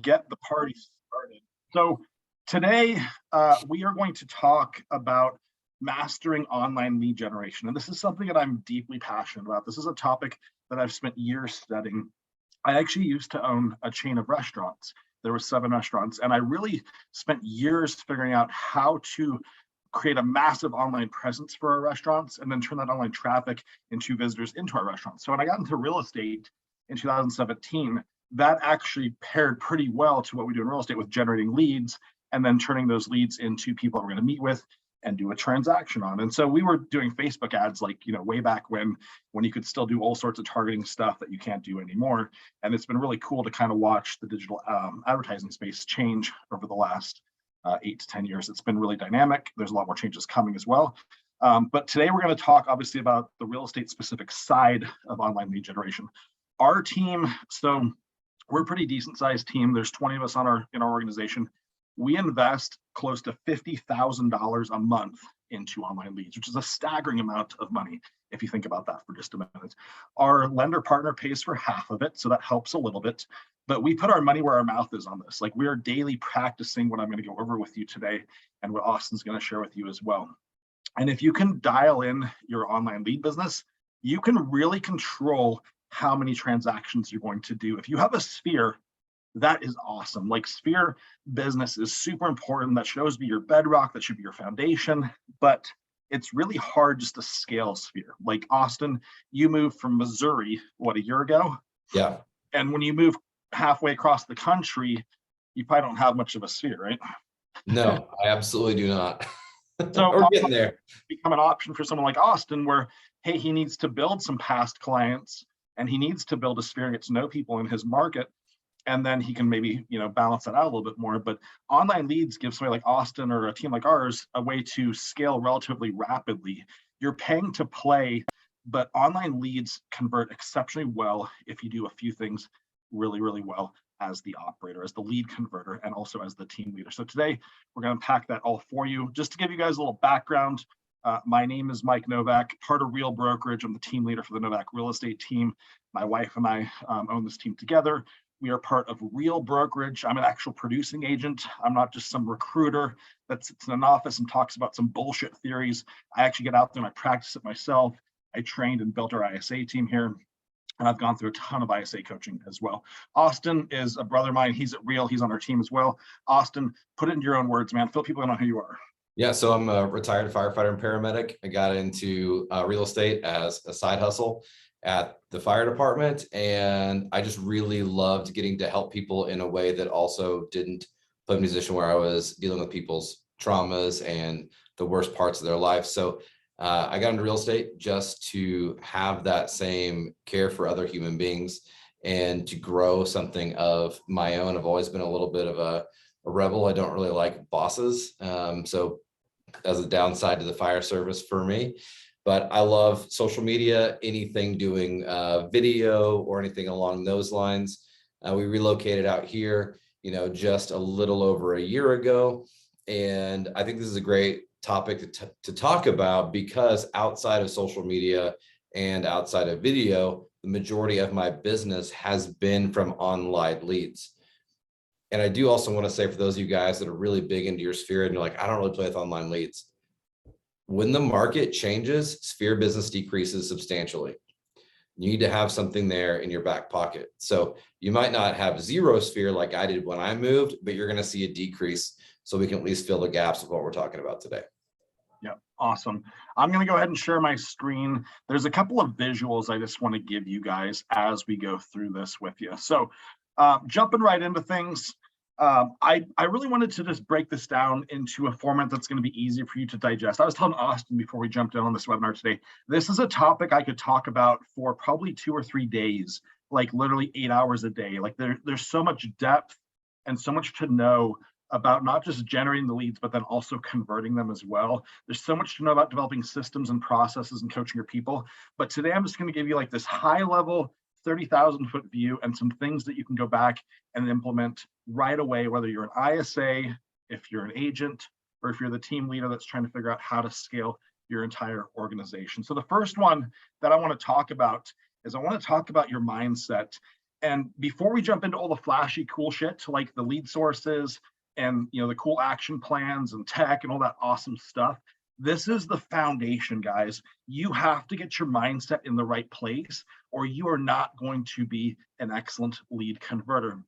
get the party started. So today we are going to talk about mastering online lead generation. And this is something that I'm deeply passionate about. This is a topic that I've spent years studying. I actually used to own a chain of restaurants. There were 7 restaurants, and I really spent years figuring out how to create a massive online presence for our restaurants and then turn that online traffic into visitors into our restaurants. So when I got into real estate in 2017, that actually paired pretty well to what we do in real estate with generating leads and then turning those leads into people we're going to meet with and do a transaction on. And so we were doing Facebook ads like, way back when you could still do all sorts of targeting stuff that you can't do anymore. And it's been really cool to kind of watch the digital advertising space change over the last 8 to 10 years. It's been really dynamic. There's a lot more changes coming as well. But today we're going to talk obviously about the real estate specific side of online lead generation. Our team, so we're a pretty decent sized team. There's 20 of us in our organization. We invest close to $50,000 a month into online leads, which is a staggering amount of money if you think about that for just a minute. Our lender partner pays for half of it, so that helps a little bit. But we put our money where our mouth is on this. Like, we are daily practicing what I'm going to go over with you today and what Austin's going to share with you as well. And if you can dial in your online lead business, you can really control how many transactions you're going to do. If you have a sphere, that is awesome. Like, sphere business is super important. That should always be your bedrock. That should be your foundation. But it's really hard just to scale sphere. Like, Austin, you moved from Missouri, a year ago? Yeah. And when you move halfway across the country, you probably don't have much of a sphere, right? No, I absolutely do not. So we're getting there. Become an option for someone like Austin where, hey, he needs to build some past clients and he needs to build a sphere and get to know people in his market. And then he can maybe, balance that out a little bit more. But online leads give somebody like Austin or a team like ours a way to scale relatively rapidly. You're paying to play, but online leads convert exceptionally well if you do a few things really, really well as the operator, as the lead converter, and also as the team leader. So today we're going to unpack that all for you. Just to give you guys a little background, my name is Mike Novak, part of Real Brokerage. I'm the team leader for the Novak real estate team. My wife and I own this team together. We are part of Real Brokerage. I'm an actual producing agent. I'm not just some recruiter that sits in an office and talks about some bullshit theories. I actually get out there and I practice it myself. I trained and built our ISA team here, and I've gone through a ton of ISA coaching as well. Austin is a brother of mine. He's at Real. He's on our team as well. Austin, put it into your own words, man. Fill people in on who you are. Yeah, so I'm a retired firefighter and paramedic. I got into real estate as a side hustle at the fire department, and I just really loved getting to help people in a way that also didn't put me in a position where I was dealing with people's traumas and the worst parts of their life. So I got into real estate just to have that same care for other human beings and to grow something of my own. I've always been a little bit of a rebel. I don't really like bosses. So as a downside to the fire service for me. But I love social media, anything doing video or anything along those lines. We relocated out here, just a little over a year ago. And I think this is a great topic to talk about because outside of social media and outside of video, the majority of my business has been from online leads. And I do also want to say for those of you guys that are really big into your sphere and you're like, I don't really play with online leads. When the market changes, sphere business decreases substantially. You need to have something there in your back pocket. So you might not have zero sphere like I did when I moved, but you're going to see a decrease so we can at least fill the gaps of what we're talking about today. Yeah, awesome. I'm going to go ahead and share my screen. There's a couple of visuals I just want to give you guys as we go through this with you. So jumping right into things, I really wanted to just break this down into a format that's going to be easy for you to digest. I was telling Austin before we jumped in on this webinar today, this is a topic I could talk about for probably 2 or 3 days, like literally 8 hours a day. Like there's so much depth and so much to know about not just generating the leads, but then also converting them as well. There's so much to know about developing systems and processes and coaching your people. But today I'm just going to give you like this high level 30,000 foot view and some things that you can go back and implement right away, whether you're an ISA, if you're an agent, or if you're the team leader that's trying to figure out how to scale your entire organization. So the first one that I want to talk about is I want to talk about your mindset. And before we jump into all the flashy cool shit like the lead sources and the cool action plans and tech and all that awesome stuff, this is the foundation, guys. You have to get your mindset in the right place, or you are not going to be an excellent lead converter.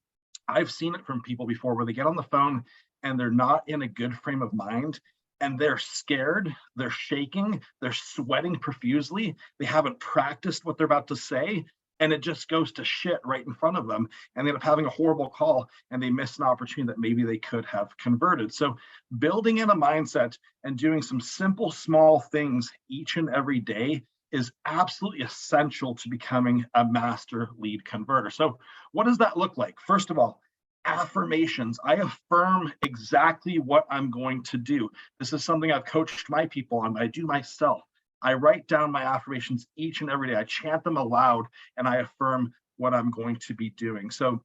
I've seen it from people before where they get on the phone and they're not in a good frame of mind, and they're scared, they're shaking, they're sweating profusely, they haven't practiced what they're about to say, and it just goes to shit right in front of them, and they end up having a horrible call, and they miss an opportunity that maybe they could have converted. So building in a mindset and doing some simple, small things each and every day is absolutely essential to becoming a master lead converter. So what does that look like? First of all, affirmations. I affirm exactly what I'm going to do. This is something I've coached my people on, but I do myself. I write down my affirmations each and every day. I chant them aloud and I affirm what I'm going to be doing. So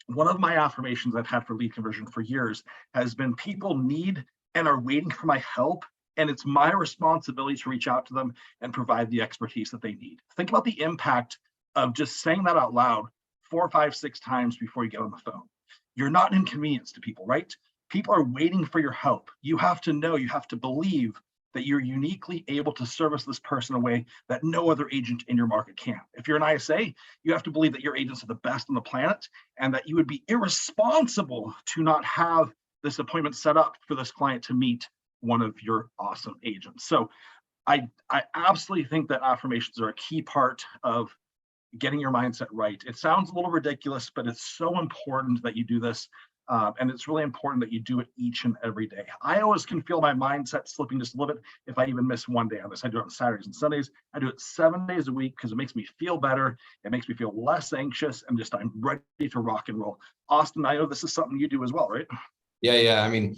one of my affirmations I've had for lead conversion for years has been, people need and are waiting for my help, and it's my responsibility to reach out to them and provide the expertise that they need. Think about the impact of just saying that out loud 4, 5, 6 times before you get on the phone. You're not an inconvenience to people, right? People are waiting for your help. You have to know, you have to believe that you're uniquely able to service this person in a way that no other agent in your market can. If you're an ISA, you have to believe that your agents are the best on the planet, and that you would be irresponsible to not have this appointment set up for this client to meet one of your awesome agents. So I absolutely think that affirmations are a key part of getting your mindset right. It sounds a little ridiculous, but it's so important that you do this. And it's really important that you do it each and every day. I always can feel my mindset slipping just a little bit if I even miss one day on this. I do it on Saturdays and Sundays. I do it 7 days a week because it makes me feel better. It makes me feel less anxious, and just I'm ready to rock and roll. Austin, I know this is something you do as well, right? Yeah. I mean,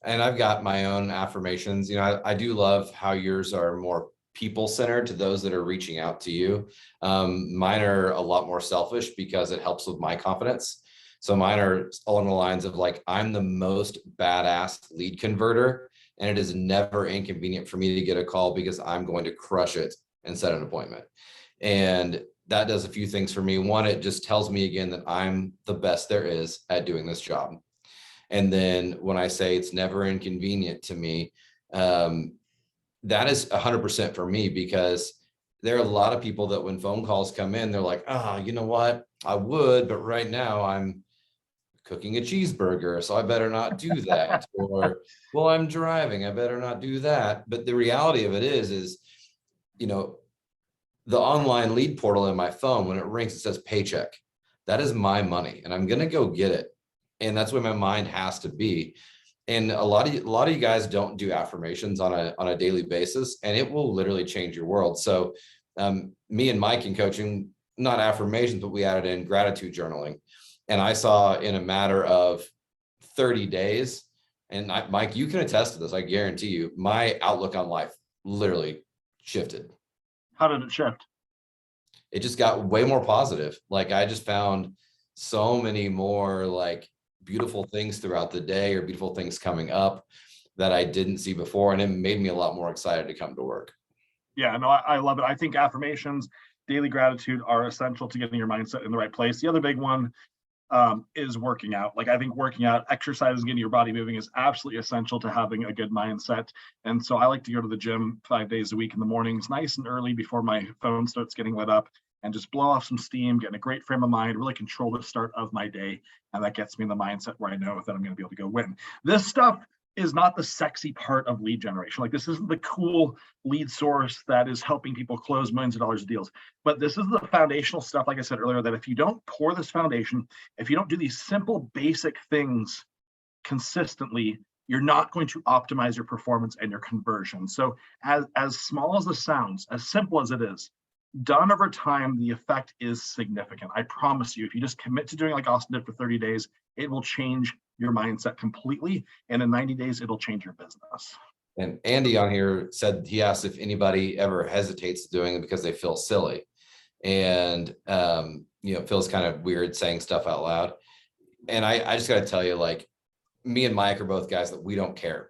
and I've got my own affirmations. I do love how yours are more people-centered to those that are reaching out to you. Mine are a lot more selfish because it helps with my confidence. So mine are along the lines of like, I'm the most badass lead converter, and it is never inconvenient for me to get a call because I'm going to crush it and set an appointment. And that does a few things for me. One, it just tells me again that I'm the best there is at doing this job. And then when I say it's never inconvenient to me, that is 100% for me, because there are a lot of people that when phone calls come in, they're like, you know what, I would, but right now I'm cooking a cheeseburger, so I better not do that. Or, well, I'm driving, I better not do that. But the reality of it is, the online lead portal in my phone, when it rings, it says paycheck. That is my money, and I'm going to go get it. And that's where my mind has to be. And a lot of you guys don't do affirmations on a daily basis, and it will literally change your world. So me and Mike in coaching, not affirmations, but we added in gratitude journaling. And I saw in a matter of 30 days, and Mike, you can attest to this, I guarantee you, my outlook on life literally shifted. How did it shift? It just got way more positive. Like, I just found so many more like beautiful things throughout the day, or beautiful things coming up that I didn't see before. And it made me a lot more excited to come to work. Yeah, no, I love it. I think affirmations, daily gratitude are essential to getting your mindset in the right place. The other big one is working out. Like, I think working out, exercise, getting your body moving is absolutely essential to having a good mindset. And so I like to go to the gym 5 days a week in the mornings, nice and early before my phone starts getting lit up, and just blow off some steam, get in a great frame of mind, really control the start of my day. And that gets me in the mindset where I know that I'm going to be able to go win. This stuff is not the sexy part of lead generation. Like, this isn't the cool lead source that is helping people close millions of dollars of deals. But this is the foundational stuff, like I said earlier, that if you don't pour this foundation, if you don't do these simple, basic things consistently, you're not going to optimize your performance and your conversion. So as small as this sounds, as simple as it is, done over time, the effect is significant. I promise you, if you just commit to doing like Austin did for 30 days, it will change your mindset completely. And in 90 days, it'll change your business. And Andy on here said, he asked if anybody ever hesitates doing it because they feel silly. And, it feels kind of weird saying stuff out loud. And I just got to tell you, like, me and Mike are both guys that we don't care.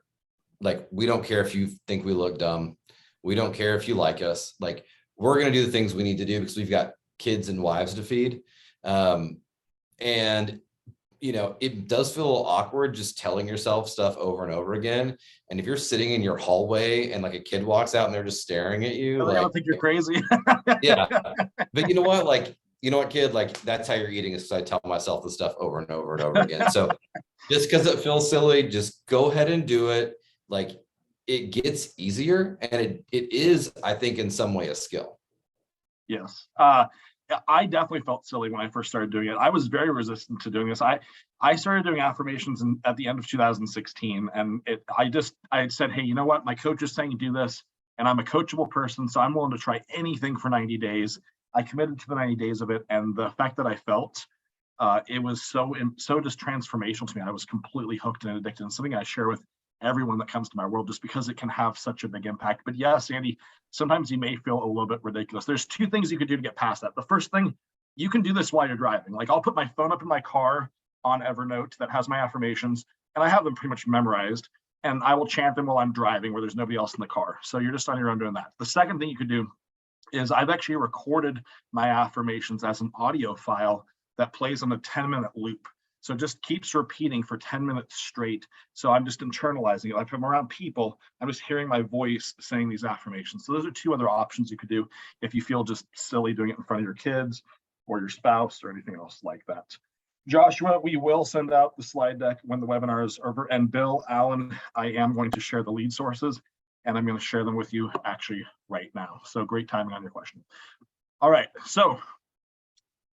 Like, we don't care if you think we look dumb. We don't care if you like us. Like, we're going to do the things we need to do because we've got kids and wives to feed. And it does feel a little awkward just telling yourself stuff over and over again. And if you're sitting in your hallway and like a kid walks out and they're just staring at you, I don't think you're crazy. yeah. But you know what, kid, like that's how you're eating, is because I tell myself the stuff over and over and over again. So just because it feels silly, just go ahead and do it. Like it gets easier, and it is, I think, in some way a skill. Yes. I definitely felt silly when I first started doing it. I was very resistant to doing this. I started doing affirmations at the end of 2016, and I had said, hey, you know what? My coach is saying do this, and I'm a coachable person, so I'm willing to try anything for 90 days. I committed to the 90 days of it, and the effect that I felt, it was so just transformational to me. I was completely hooked and addicted, and something I share with everyone that comes to my world, just because it can have such a big impact. But yes, Andy, sometimes you may feel a little bit ridiculous. There's two things you could do to get past that. The first thing, you can do this while you're driving. Like I'll put my phone up in my car on Evernote that has my affirmations, and I have them pretty much memorized, and I will chant them while I'm driving where there's nobody else in the car. So you're just on your own doing that. The second thing you could do is I've actually recorded my affirmations as an audio file that plays on a 10-minute loop. So it just keeps repeating for 10 minutes straight. So I'm just internalizing it. Like if I'm around people, I'm just hearing my voice saying these affirmations. So those are two other options you could do if you feel just silly doing it in front of your kids or your spouse or anything else like that. Joshua, we will send out the slide deck when the webinar is over. And Bill, Allen, I am going to share the lead sources, and I'm going to share them with you actually right now. So great timing on your question. All right, so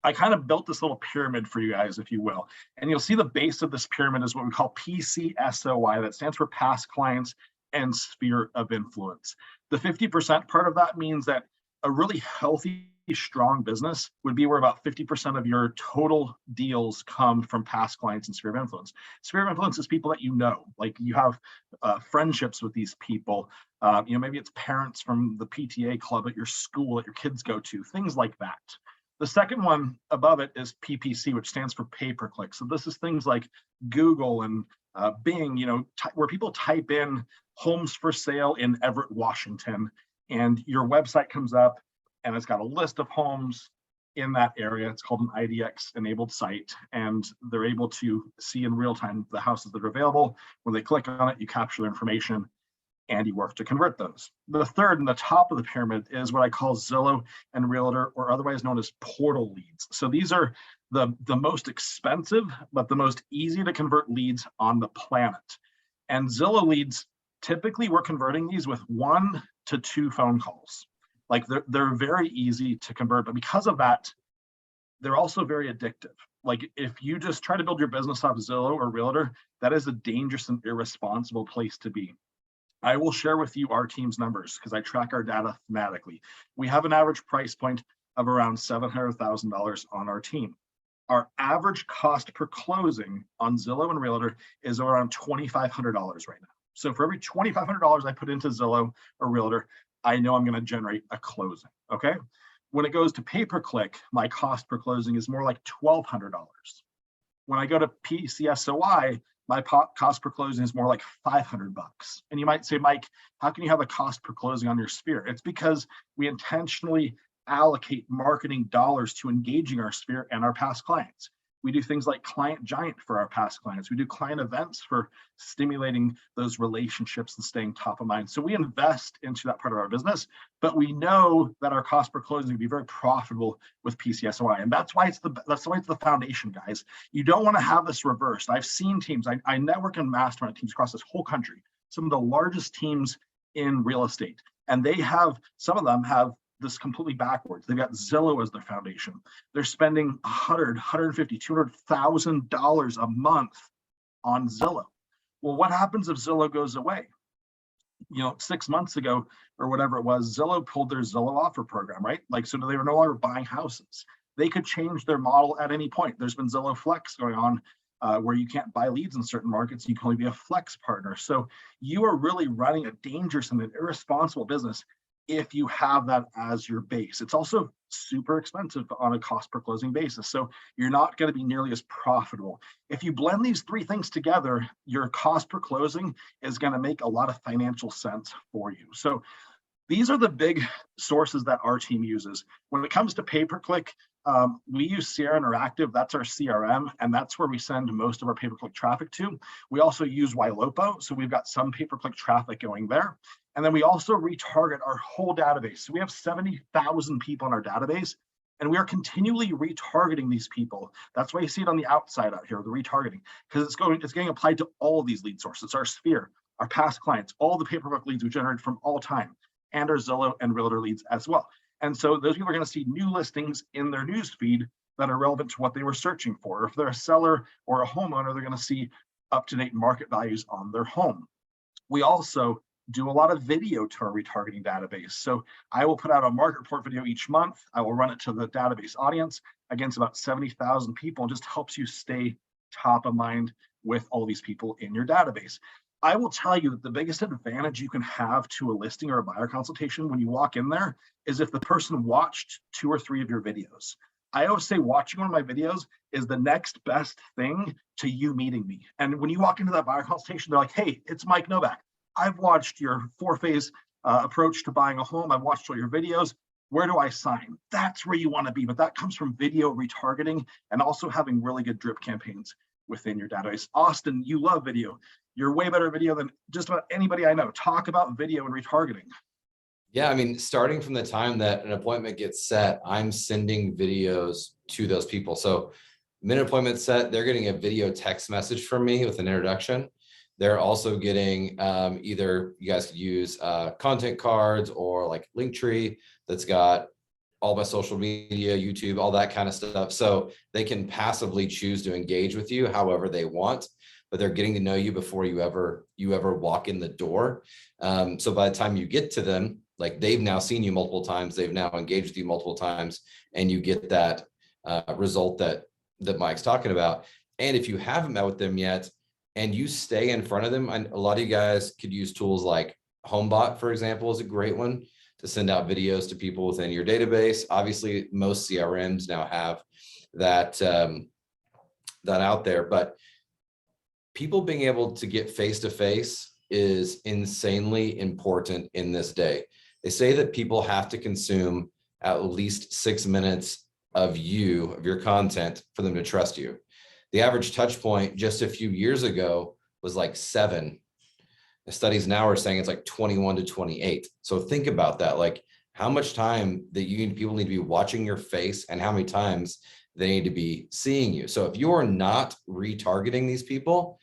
I kind of built this little pyramid for you guys, if you will. And you'll see the base of this pyramid is what we call PCSOI. That stands for past clients and sphere of influence. The 50% part of that means that a really healthy, strong business would be where about 50% of your total deals come from past clients and sphere of influence. Sphere of influence is people that you know, like you have friendships with these people. Maybe it's parents from the PTA club at your school that your kids go to, things like that. The second one above it is PPC, which stands for pay-per-click. So this is things like Google and Bing, where people type in homes for sale in Everett, Washington, and your website comes up and it's got a list of homes in that area. It's called an IDX enabled site, and they're able to see in real time the houses that are available. When they click on it, you capture their information and you work to convert those. The third and the top of the pyramid is what I call Zillow and Realtor, or otherwise known as portal leads. So these are the most expensive, but the most easy to convert leads on the planet. And Zillow leads, typically we're converting these with 1 to 2 phone calls. Like they're very easy to convert, but because of that, they're also very addictive. Like if you just try to build your business off Zillow or Realtor, that is a dangerous and irresponsible place to be. I will share with you our team's numbers because I track our data thematically. We have an average price point of around $700,000 on our team. Our average cost per closing on Zillow and Realtor is around $2,500 right now. So for every $2,500 I put into Zillow or Realtor, I know I'm going to generate a closing, okay? When it goes to pay-per-click, my cost per closing is more like $1,200. When I go to PCSOI, my cost per closing is more like $500. And you might say, Mike, how can you have a cost per closing on your sphere? It's because we intentionally allocate marketing dollars to engaging our sphere and our past clients. We do things like Client Giant for our past clients. We do client events for stimulating those relationships and staying top of mind. So we invest into that part of our business, but we know that our cost per closing can be very profitable with PCSOI. And that's why it's the foundation, guys. You don't want to have this reversed. I've seen teams, I network and mastermind teams across this whole country, some of the largest teams in real estate. And some of them have this completely backwards. They've got Zillow as their foundation. They're spending $100, $150, $200,000 a month on Zillow. Well, what happens if Zillow goes away? 6 months ago or whatever it was, Zillow pulled their Zillow offer program, right? So they were no longer buying houses. They could change their model at any point. There's been Zillow Flex going on where you can't buy leads in certain markets. You can only be a flex partner. So you are really running a dangerous and an irresponsible business if you have that as your base. It's also super expensive on a cost per closing basis. So you're not going to be nearly as profitable. If you blend these three things together, your cost per closing is going to make a lot of financial sense for you. So these are the big sources that our team uses. When it comes to pay-per-click, We use Sierra Interactive, that's our CRM, and that's where we send most of our pay-per-click traffic to. We also use Ylopo, so we've got some pay-per-click traffic going there. And then we also retarget our whole database. So we have 70,000 people in our database, and we are continually retargeting these people. That's why you see it on the outside out here, the retargeting, because it's getting applied to all of these lead sources, our sphere, our past clients, all the pay-per-click leads we generated from all time, and our Zillow and Realtor leads as well. And so those people are going to see new listings in their news feed that are relevant to what they were searching for. If they're a seller or a homeowner, they're going to see up-to-date market values on their home. We also do a lot of video to our retargeting database. So I will put out a market report video each month. I will run it to the database audience against about 70,000 people, and just helps you stay top of mind with all these people in your database. I will tell you that the biggest advantage you can have to a listing or a buyer consultation when you walk in there is if the person watched 2 or 3 of your videos. I always say watching one of my videos is the next best thing to you meeting me. And when you walk into that buyer consultation, they're like, hey, it's Mike Novak. I've watched your 4-phase approach to buying a home. I've watched all your videos. Where do I sign? That's where you want to be. But that comes from video retargeting and also having really good drip campaigns within your database. Austin, you love video. You're way better at video than just about anybody I know. Talk about video and retargeting. Yeah, I mean, starting from the time that an appointment gets set, I'm sending videos to those people. So minute appointment set, they're getting a video text message from me with an introduction. They're also getting either you guys could use content cards or like Linktree that's got all my social media, YouTube, all that kind of stuff. So they can passively choose to engage with you however they want, but they're getting to know you before you ever walk in the door. So by the time you get to them, like they've now seen you multiple times, they've now engaged with you multiple times, and you get that result that Mike's talking about. And if you haven't met with them yet, and you stay in front of them, and a lot of you guys could use tools like HomeBot, for example, is a great one to send out videos to people within your database. Obviously, most CRMs now have that out there, but people being able to get face-to-face is insanely important in this day. They say that people have to consume at least 6 minutes of your content for them to trust you. The average touch point just a few years ago was like 7. The studies now are saying it's like 21 to 28. So think about that, like how much time that people need to be watching your face and how many times they need to be seeing you. So if you're not retargeting these people,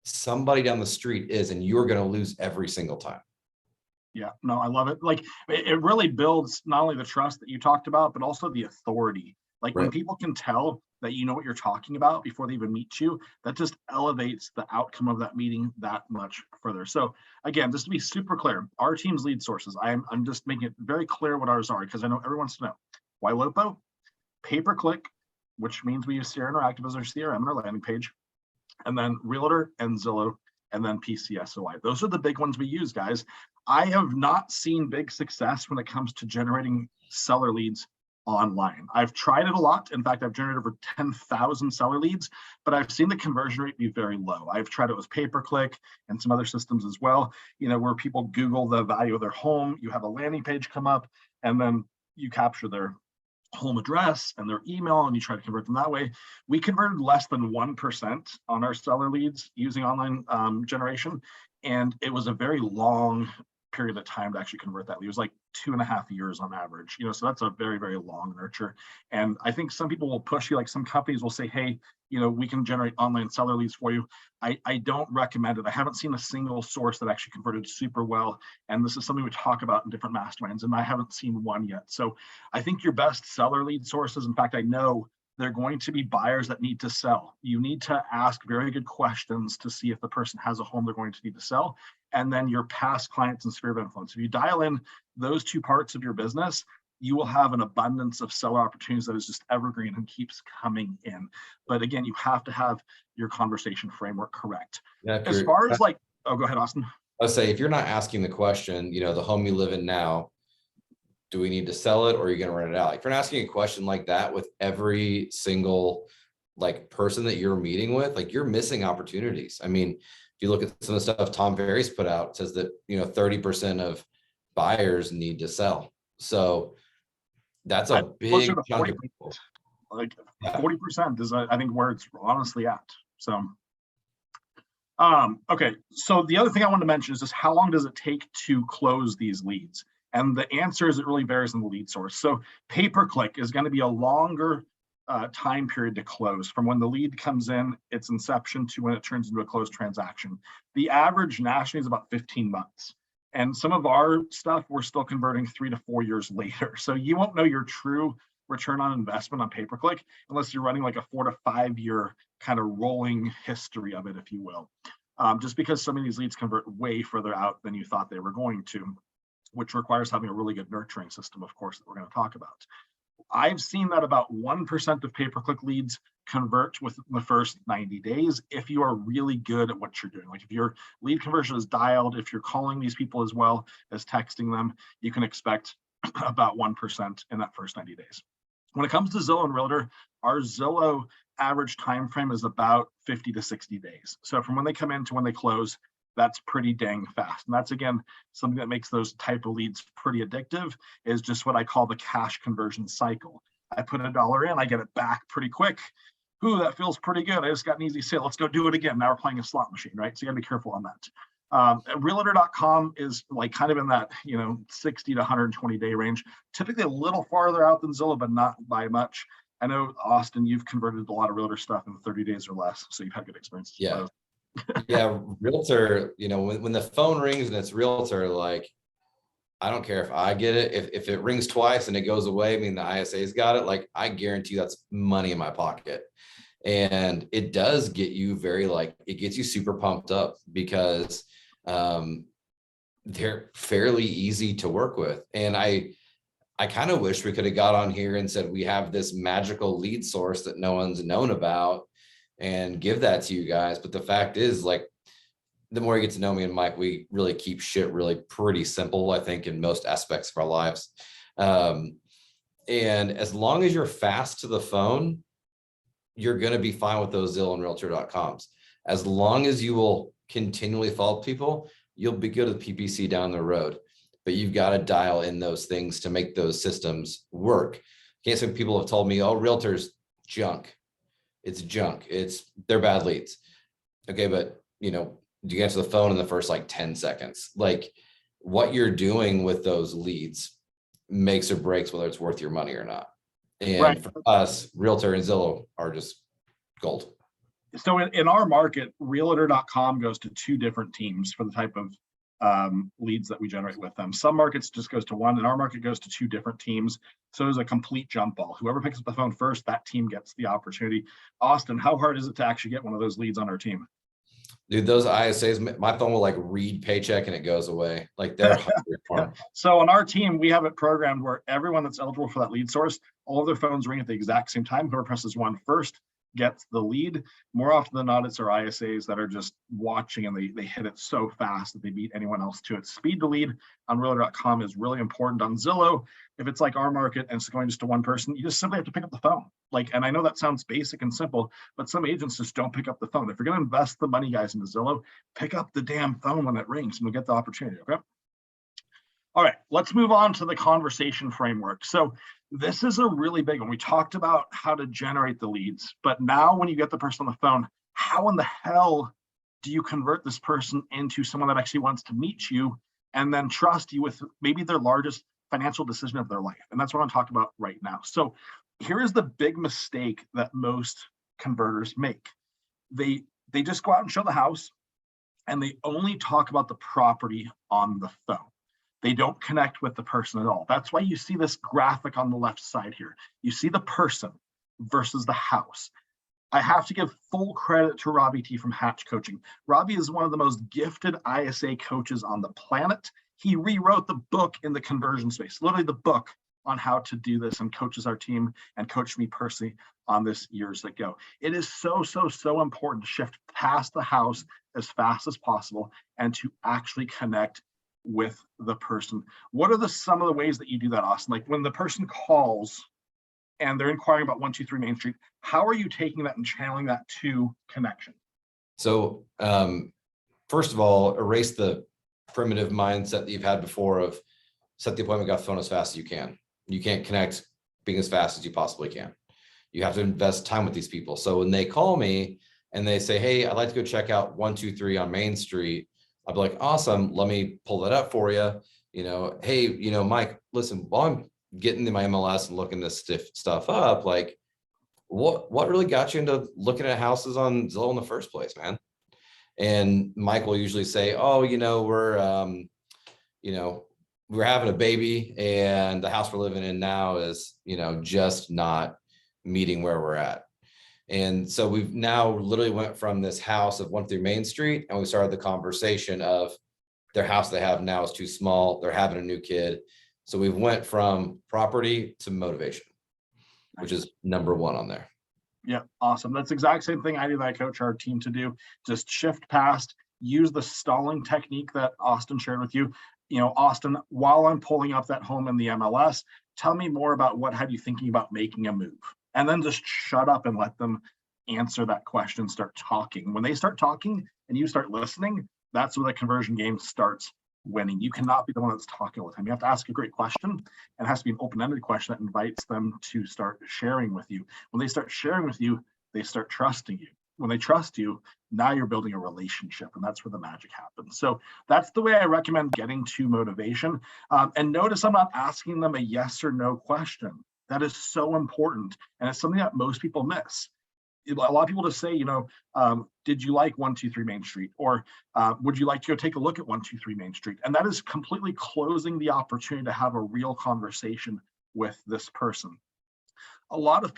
somebody down the street is, and you're going to lose every single time. Yeah, no, I love it. Like it really builds not only the trust that you talked about, but also the authority. Like when people can tell that you know what you're talking about before they even meet you, that just elevates the outcome of that meeting that much further. So again, just to be super clear, our team's lead sources, I'm just making it very clear what ours are because I know everyone wants to know. Ylopo, pay-per-click, which means we use Sierra Interactive as our CRM and our landing page, and then Realtor and Zillow, and then PCSOI. Those are the big ones we use, guys. I have not seen big success when it comes to generating seller leads online. I've tried it a lot. In fact, I've generated over 10,000 seller leads, but I've seen the conversion rate be very low. I've tried it with pay-per-click and some other systems as well, where people Google the value of their home, you have a landing page come up, and then you capture their home address and their email, and you try to convert them that way. We converted less than 1% on our seller leads using online generation, and it was a very long period of time to actually convert that lead. It was like 2.5 years on average, so that's a very, very long nurture. And I think some people will push you, like some companies will say, hey, we can generate online seller leads for you. I don't recommend it. I haven't seen a single source that actually converted super well. And this is something we talk about in different masterminds, and I haven't seen one yet. So I think your best seller lead sources, in fact, I know they're going to be buyers that need to sell. You need to ask very good questions to see if the person has a home they're going to need to sell. And then your past clients and sphere of influence. If you dial in those 2 parts of your business, you will have an abundance of seller opportunities that is just evergreen and keeps coming in. But again, you have to have your conversation framework correct. Yeah, as far as like, oh, go ahead, Austin. Let's say if you're not asking the question, the home you live in now, do we need to sell it or are you going to rent it out? If you're not asking a question like that with every single person that you're meeting with, you're missing opportunities. I mean, if you look at some of the stuff Tom Ferry's put out, it says that 30% of buyers need to sell. So That's a Closer big to chunk 40%. of people. Like Yeah. 40% is, I think, where it's honestly at. So, okay. So the other thing I wanted to mention is just how long does it take to close these leads? And the answer is it really varies on the lead source. So pay-per-click is going to be a longer time period to close from when the lead comes in, its inception, to when it turns into a closed transaction. The average nationally is about 15 months. And some of our stuff, we're still converting 3 to 4 years later. So you won't know your true return on investment on pay-per-click unless you're running like a 4 to 5 year kind of rolling history of it, if you will. Just because some of these leads convert way further out than you thought they were going to, which requires having a really good nurturing system, of course, that we're going to talk about. I've seen that about 1% of pay-per-click leads convert within the first 90 days if you are really good at what you're doing. Like if your lead conversion is dialed, if you're calling these people as well as texting them, you can expect about 1% in that first 90 days. When it comes to Zillow and Realtor, our Zillow average time frame is about 50 to 60 days. So from when they come in to when they close, that's pretty dang fast. And that's, again, something that makes those type of leads pretty addictive, is just what I call the cash conversion cycle. I put $1 in, I get it back pretty quick. Ooh, that feels pretty good. I just got an easy sale. Let's go do it again. Now we're playing a slot machine, right? So you gotta be careful on that. Realtor.com is like kind of in that 60 to 120 day range, typically a little farther out than Zillow, but not by much. I know, Austin, you've converted a lot of Realtor stuff in 30 days or less, so you've had good experiences. Yeah. Yeah, Realtor, when the phone rings and it's Realtor, like, I don't care if I get it. If it rings twice and it goes away, I mean, the ISA's got it, like, I guarantee that's money in my pocket. And it does get you it gets you super pumped up because they're fairly easy to work with. And I kind of wish we could have got on here and said, we have this magical lead source that no one's known about, and give that to you guys. But the fact is, like, the more you get to know me and Mike, we really keep shit really pretty simple, I think, in most aspects of our lives. And as long as you're fast to the phone, you're going to be fine with those Zillow and Realtor.coms. As long as you will continually follow people, you'll be good at PPC down the road. But you've got to dial in those things to make those systems work. Can't say people have told me, oh, Realtor's junk. It's junk. They're bad leads. Okay, but do you answer the phone in the first 10 seconds? Like, what you're doing with those leads makes or breaks whether it's worth your money or not. And right. For us, Realtor and Zillow are just gold. So in our market, Realtor.com goes to 2 different teams for the type of leads that we generate with them. Some markets just goes to 1, and our market goes to 2 different teams. So there's a complete jump ball. Whoever picks up the phone first, that team gets the opportunity. Austin, how hard is it to actually get one of those leads on our team? Dude, those ISAs, my phone will read paycheck and it goes away. Like, they're hard. So on our team, we have it programmed where everyone that's eligible for that lead source, all of their phones ring at the exact same time. Whoever presses 1 first gets the lead. More often than not, it's our ISAs that are just watching, and they hit it so fast that they beat anyone else to it. Speed to lead on Realtor.com is really important. On Zillow, if it's like our market and it's going just to 1 person, you just simply have to pick up the phone. And I know that sounds basic and simple, but some agents just don't pick up the phone. If you're going to invest the money, guys, into Zillow, pick up the damn phone when it rings, and you'll get the opportunity. Okay. All right, let's move on to the conversation framework. So this is a really big one. We talked about how to generate the leads, but now when you get the person on the phone, how in the hell do you convert this person into someone that actually wants to meet you and then trust you with maybe their largest financial decision of their life? And that's what I'm talking about right now. So here is the big mistake that most converters make. They just go out and show the house, and they only talk about the property on the phone. They don't connect with the person at all. That's why you see this graphic on the left side here. You see the person versus the house. I have to give full credit to Robbie T from Hatch Coaching. Robbie is one of the most gifted ISA coaches on the planet. He rewrote the book in the conversion space, literally the book on how to do this, and coaches our team and coached me personally on this years ago. It is so important to shift past the house as fast as possible and to actually connect with the person. What are some of the ways that you do that, Austin? Like when the person calls and they're inquiring about 123 Main Street, how are you taking that and channeling that to connection? So first of all, erase the primitive mindset that you've had before of set the appointment, got the phone as fast as you can. You can't connect being as fast as you possibly can. You have to invest time with these people. So when they call me and they say, hey, I'd like to go check out 123 on Main Street, I'll be like, awesome, let me pull that up for you. Hey, Mike, listen, while I'm getting to my MLS and looking this stuff up, like what really got you into looking at houses on Zillow in the first place, man? And Mike will usually say, oh, we're having a baby and the house we're living in now is, just not meeting where we're at. And so we've now literally went from this house of 1 Main Street, and we started the conversation of their house they have now is too small. They're having a new kid. So we've went from property to motivation, which is number 1 on there. Yeah, awesome. That's the exact same thing I do that I coach our team to do. Just shift past, use the stalling technique that Austin shared with you. Austin, while I'm pulling up that home in the MLS, tell me more about what had you thinking about making a move. And then just shut up and let them answer that question, start talking. When they start talking and you start listening, that's when the conversion game starts winning. You cannot be the one that's talking all the time. You have to ask a great question, and it has to be an open-ended question that invites them to start sharing with you. When they start sharing with you, they start trusting you. When they trust you, now you're building a relationship, and that's where the magic happens. So that's the way I recommend getting to motivation. And notice I'm not asking them a yes or no question. That is so important, and it's something that most people miss. A lot of people just say, did you like 123 Main Street? Or would you like to go take a look at 123 Main Street? And that is completely closing the opportunity to have a real conversation with this person. A lot of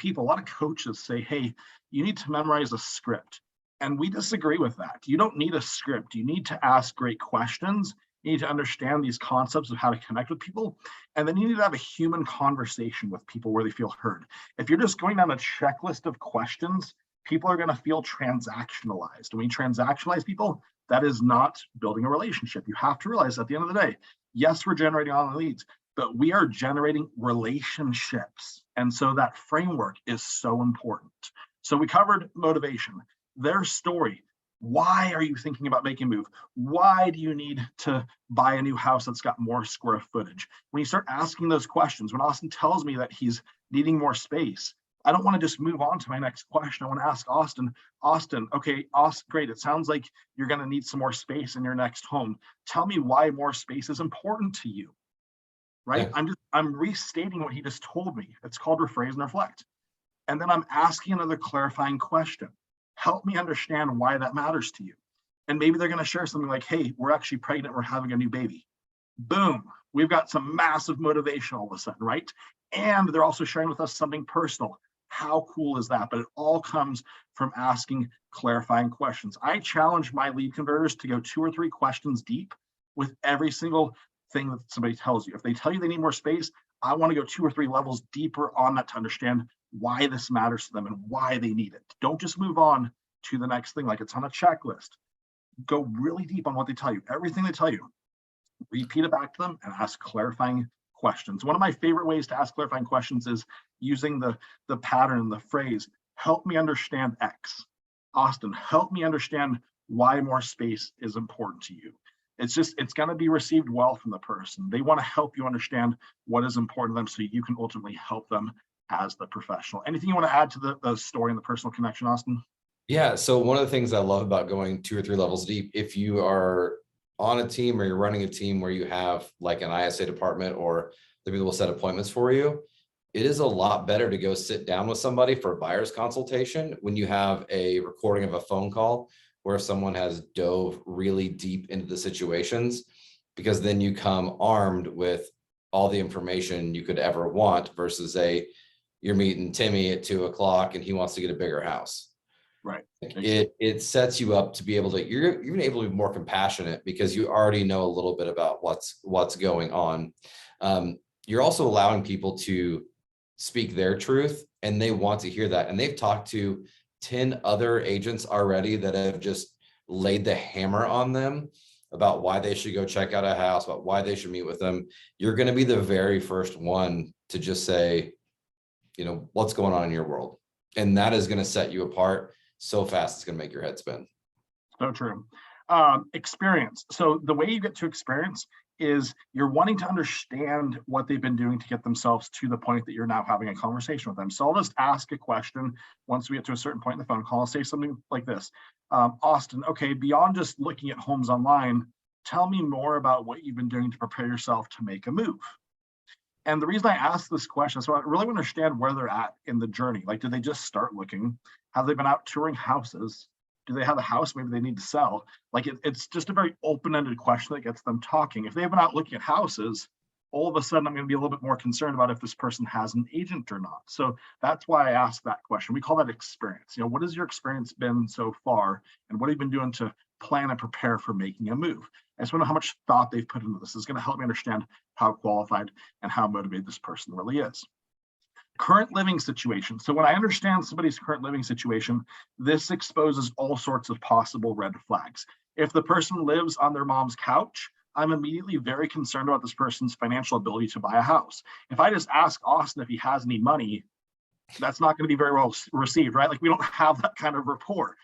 coaches say, hey, you need to memorize a script. And we disagree with that. You don't need a script. You need to ask great questions. You need to understand these concepts of how to connect with people. And then you need to have a human conversation with people where they feel heard. If you're just going down a checklist of questions, people are going to feel transactionalized. When you transactionalize people, that is not building a relationship. You have to realize at the end of the day, yes, we're generating online leads, but we are generating relationships. And so that framework is so important. So we covered motivation, their story. Why are you thinking about making a move? Why do you need to buy a new house that's got more square footage? When you start asking those questions, when Austin tells me that he's needing more space, I don't want to just move on to my next question. I want to ask Austin, okay, Austin, great. It sounds like you're going to need some more space in your next home. Tell me why more space is important to you, right? Yeah. I'm restating what he just told me. It's called rephrase and reflect. And then I'm asking another clarifying question. Help me understand why that matters to you. And maybe they're going to share something like, hey, we're actually pregnant, we're having a new baby. Boom, we've got some massive motivation all of a sudden, right? And they're also sharing with us something personal. How cool is that? But it all comes from asking clarifying questions. I challenge my lead converters to go 2 or 3 questions deep with every single thing that somebody tells you. If they tell you they need more space, I want to go 2 or 3 levels deeper on that to understand why this matters to them and why they need it. Don't just move on to the next thing like it's on a checklist. Go really deep on what they tell you. Everything they tell you, repeat it back to them and ask clarifying questions. One of my favorite ways to ask clarifying questions is using the pattern, the phrase, help me understand X. Austin, help me understand why more space is important to you. It's going to be received well from the person. They want to help you understand what is important to them so you can ultimately help them as the professional. Anything you want to add to the story and the personal connection, Austin? Yeah. So one of the things I love about going 2 or 3 levels deep, if you are on a team or you're running a team where you have like an ISA department or the people will set appointments for you, it is a lot better to go sit down with somebody for a buyer's consultation when you have a recording of a phone call where someone has dove really deep into the situations, because then you come armed with all the information you could ever want versus you're meeting Timmy at 2 o'clock and he wants to get a bigger house. Right. It sets you up to be able to, you're even able to be more compassionate because you already know a little bit about what's going on. You're also allowing people to speak their truth and they want to hear that. And they've talked to 10 other agents already that have just laid the hammer on them about why they should go check out a house, about why they should meet with them. You're going to be the very first one to just say, what's going on in your world. And that is going to set you apart so fast. It's going to make your head spin. So true. Experience. So the way you get to experience is you're wanting to understand what they've been doing to get themselves to the point that you're now having a conversation with them. So I'll just ask a question once we get to a certain point in the phone call. I'll say something like this. Austin, okay, beyond just looking at homes online, tell me more about what you've been doing to prepare yourself to make a move. And the reason I ask this question is so I really want to understand where they're at in the journey. Like, did they just start looking? Have they been out touring houses? Do they have a house maybe they need to sell? Like, it's just a very open-ended question that gets them talking. If they've been out looking at houses, all of a sudden I'm going to be a little bit more concerned about if this person has an agent or not. So that's why I asked that question. We call that experience. You know, what has your experience been so far? And what have you been doing to plan and prepare for making a move? I just want to know how much thought they've put into this. It's going to help me understand how qualified and how motivated this person really is. Current living situation. So when I understand somebody's current living situation, this exposes all sorts of possible red flags. If the person lives on their mom's couch, I'm immediately very concerned about this person's financial ability to buy a house. If I just ask Austin if he has any money, that's not going to be very well received, right? Like, we don't have that kind of rapport.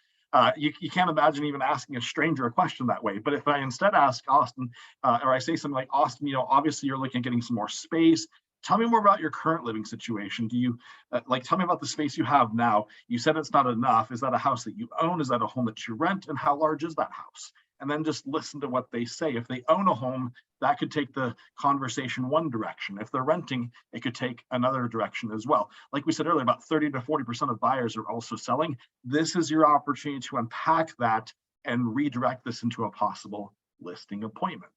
You can't imagine even asking a stranger a question that way. But if I instead ask Austin, or I say something like, Austin, you know, obviously you're looking at getting some more space. Tell me more about your current living situation. Do you tell me about the space you have now? You said it's not enough. Is that a house that you own? Is that a home that you rent? And how large is that house? And then just listen to what they say. If they own a home, that could take the conversation one direction. If they're renting, it could take another direction as well. Like we said earlier, about 30 to 40% of buyers are also selling. This is your opportunity to unpack that and redirect this into a possible listing appointment.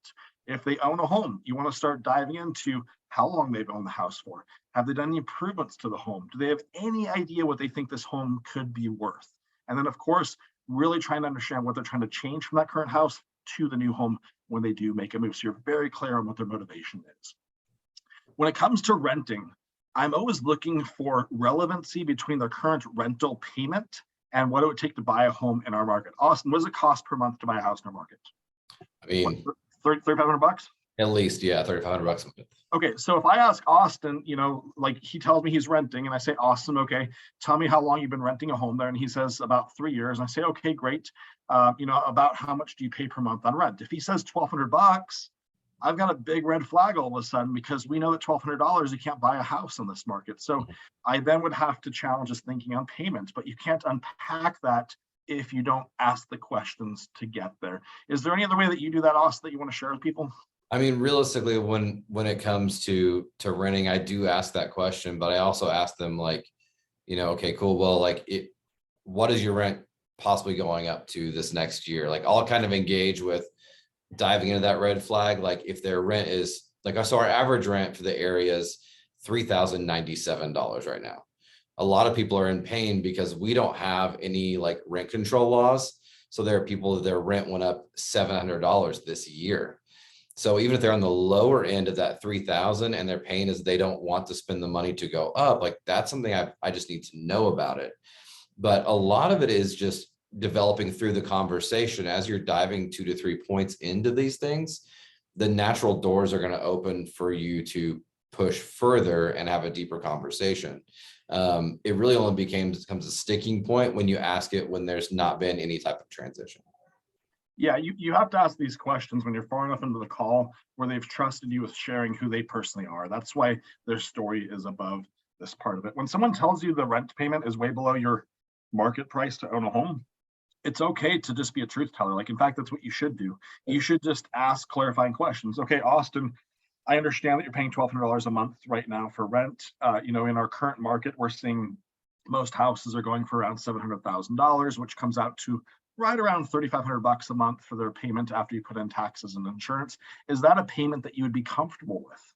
If they own a home, you want to start diving into how long they've owned the house for. Have they done any improvements to the home? Do they have any idea what they think this home could be worth? And then, of course, really trying to understand what they're trying to change from that current house to the new home when they do make a move. So you're very clear on what their motivation is. When it comes to renting, I'm always looking for relevancy between their current rental payment and what it would take to buy a home in our market. Austin, what does it cost per month to buy a house in our market? I mean, $3,500? at least, yeah, $3,500 a month. Okay, so if I ask Austin, you know, like he tells me he's renting, and I say, Austin, okay, tell me how long you've been renting a home there, and he says about 3 years. And I say, okay, great. You know, about how much do you pay per month on rent? If he says $1,200, I've got a big red flag all of a sudden, because we know that $1,200 you can't buy a house in this market. So I then would have to challenge his thinking on payments, but you can't unpack that if you don't ask the questions to get there. Is there any other way that you do that, Austin, that you want to share with people? I mean, realistically, when it comes to renting, I do ask that question, but I also ask them, like, you know, okay, cool. Well, like, what is your rent possibly going up to this next year? Like, I'll kind of engage with diving into that red flag. Like, if their rent is like, so our average rent for the area is $3,097 right now. A lot of people are in pain because we don't have any like rent control laws. So there are people that their rent went up $700 this year. So even if they're on the lower end of that 3,000 and their pain is they don't want to spend the money to go up, like, that's something I just need to know about it. But a lot of it is just developing through the conversation. As you're diving 2 to 3 points into these things, the natural doors are going to open for you to push further and have a deeper conversation. It really only becomes a sticking point when you ask it when there's not been any type of transition. Yeah, you have to ask these questions when you're far enough into the call where they've trusted you with sharing who they personally are. That's why their story is above this part of it. When someone tells you the rent payment is way below your market price to own a home, it's okay to just be a truth teller. Like, in fact, that's what you should do. You should just ask clarifying questions. Okay, Austin, I understand that you're paying $1,200 a month right now for rent. You know, in our current market, we're seeing most houses are going for around $700,000, which comes out to right around $3,500 a month for their payment after you put in taxes and insurance. Is that a payment that you would be comfortable with?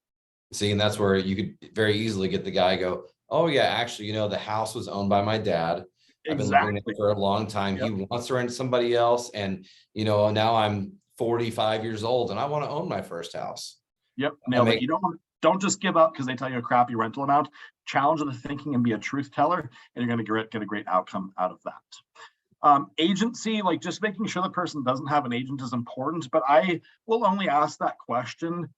See, and that's where you could very easily get the guy go, oh yeah, actually, you know, the house was owned by my dad. I've been living there for a long time. Yep. He wants to rent to somebody else. And, you know, now I'm 45 years old and I want to own my first house. Yep, nailed it. You don't just give up because they tell you a crappy rental amount. Challenge the thinking and be a truth teller, and you're going to get a great outcome out of that. Agency, like, just making sure the person doesn't have an agent is important, but I will only ask that question